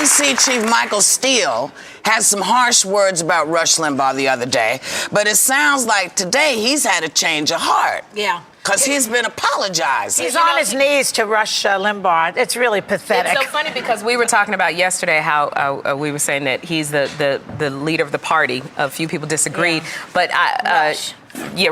DNC Chief Michael Steele had some harsh words about Rush Limbaugh the other day, but it sounds like today he's had a change of heart. Yeah. Because he's been apologizing. He's on his knees to Rush Limbaugh. It's really pathetic. It's so funny because we were talking about yesterday how we were saying that he's the leader of the party. A few people disagreed. Yeah. But Rush.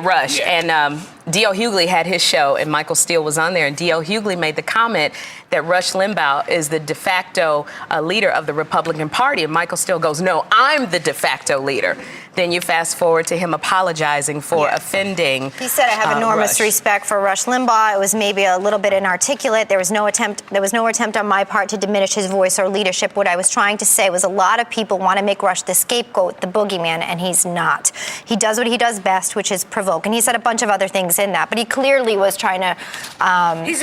Rush. Yeah. And D.L. Hughley had his show, and Michael Steele was on there. And D.L. Hughley made the comment that Rush Limbaugh is the de facto leader of the Republican Party. And Michael Steele goes, no, I'm the de facto leader. Then you fast forward to him apologizing for offending. He said, I have enormous respect for Rush Limbaugh. It was maybe a little bit inarticulate. There was no attempt on my part to diminish his voice or leadership. What I was trying to say was a lot of people want to make Rush the scapegoat, the boogeyman, and he's not. He does what he does best, which is provoke. And he said a bunch of other things in that, but he clearly was trying to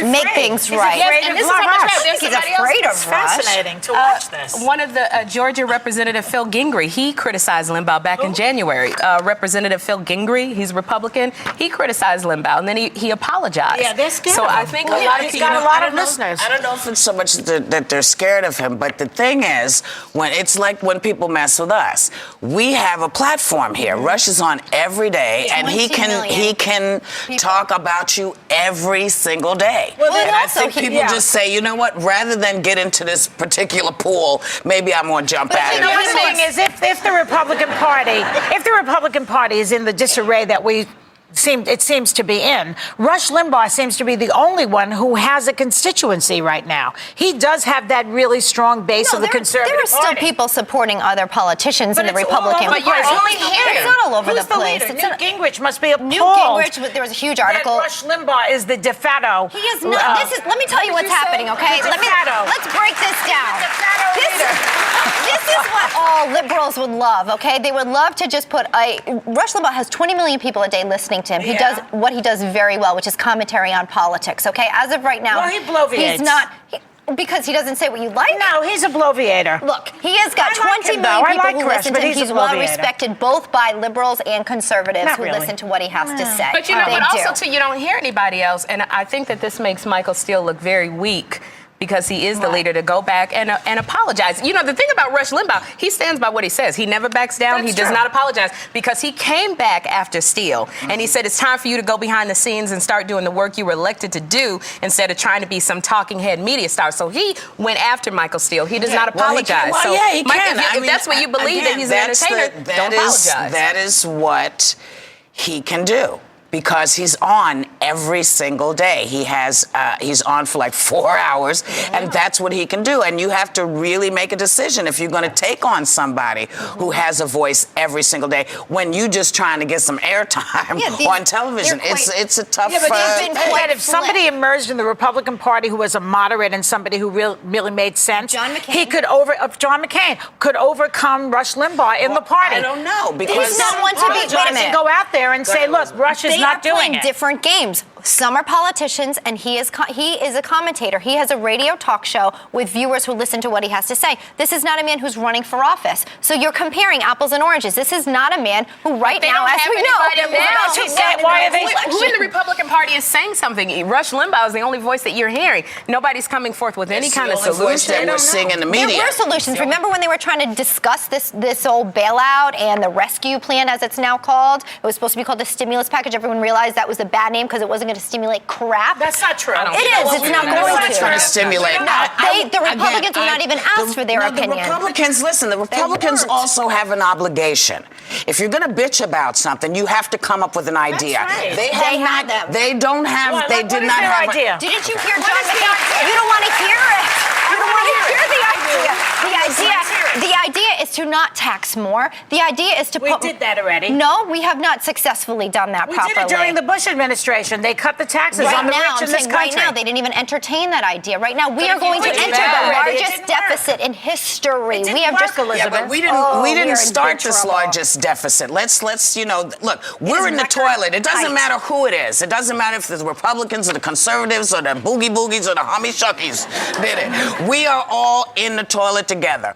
make things right. He's afraid of Rush. It's fascinating to watch this. One of the Georgia Representative Phil Gingrey, he criticized Limbaugh back in January. Representative Phil Gingrey, he's Republican. He criticized Limbaugh, and then he apologized. Yeah, they're scared. So I think a lot of people. Got a lot of listeners. I don't know if it's so much that they're scared of him, but the thing is, when it's like when people mess with us, we have a platform here. Rush is on every day, and he can talk about you every single day. Well, and I think people just say, you know what? Rather than get into this particular pool, maybe I'm going to jump out. You know, the thing is, if the Republican Party is in the disarray that it seems to be in, Rush Limbaugh seems to be the only one who has a constituency right now. He does have that really strong base of the conservative party. There are still people supporting other politicians in the Republican Party. But you're only here. It's not all over the place. Newt Gingrich must be appalled. Newt Gingrich, there was a huge article. That Rush Limbaugh is the de facto. He is not. Let me tell you what's happening, okay? Let's break this down. This is what all liberals would love, okay? They would love to just put Rush Limbaugh has 20 million people a day listening to him. He does what he does very well, which is commentary on politics, okay? As of right now, he bloviates. He's not... because he doesn't say what you like? No, he's a bloviator. Look, he has got 20 million people who listen to him. He's well respected both by liberals and conservatives who listen to what he has to say. But you know, but also, too, you don't hear anybody else, and I think that this makes Michael Steele look very weak, because he is the leader, to go back and apologize. You know, the thing about Rush Limbaugh, he stands by what he says. He never backs down. He does not apologize, because he came back after Steele, and he said it's time for you to go behind the scenes and start doing the work you were elected to do instead of trying to be some talking head media star. So he went after Michael Steele. He does not apologize. He can. If that's what you believe, that he's an entertainer, don't apologize. That is what he can do. Because he's on every single day. He's on for like 4 hours, and that's what he can do. And you have to really make a decision if you're going to take on somebody who has a voice every single day when you just trying to get some airtime on television. It's a tough. If somebody emerged in the Republican Party who was a moderate and somebody who really made sense, John McCain could overcome Rush Limbaugh in the party. I don't know, because he's not one to be. Wait a minute. Go out there and say, look, Rush is not doing it. Different games. Some are politicians, and he is a commentator. He has a radio talk show with viewers who listen to what he has to say. This is not a man who's running for office. So you're comparing apples and oranges. This is not a man who right now, as we know, who in the Republican Party is saying something? Rush Limbaugh is the only voice that you're hearing. Nobody's coming forth with any kind of solution. That we're seeing in the media. There were solutions. Remember when they were trying to discuss this old bailout and the rescue plan, as it's now called? It was supposed to be called the stimulus package. Everyone realized that was a bad name because it wasn't going to stimulate crap. That's not true. It is. It's not going to. Trying to stimulate. The Republicans were not even asked for their opinion. The Republicans also have an obligation. If you're going to bitch about something, you have to come up with an idea. Right. They did not have. Idea. Didn't you hear John McCain? You don't want to hear it. You don't want to hear the idea. The idea is to not tax more. The idea is to We did that already. No, we have not successfully done that properly. We did it during the Bush administration. They cut the taxes on the rich in this country. Right now, they didn't even entertain that idea. Right now, we are going to enter the largest deficit in history. We have just Elizabeth. Yeah, but we didn't start this largest deficit. Let's look, we're in the toilet. It doesn't matter who it is. It doesn't matter if it's the Republicans or the conservatives or the boogie boogies or the hummy shuckies did it. We are all in the toilet together.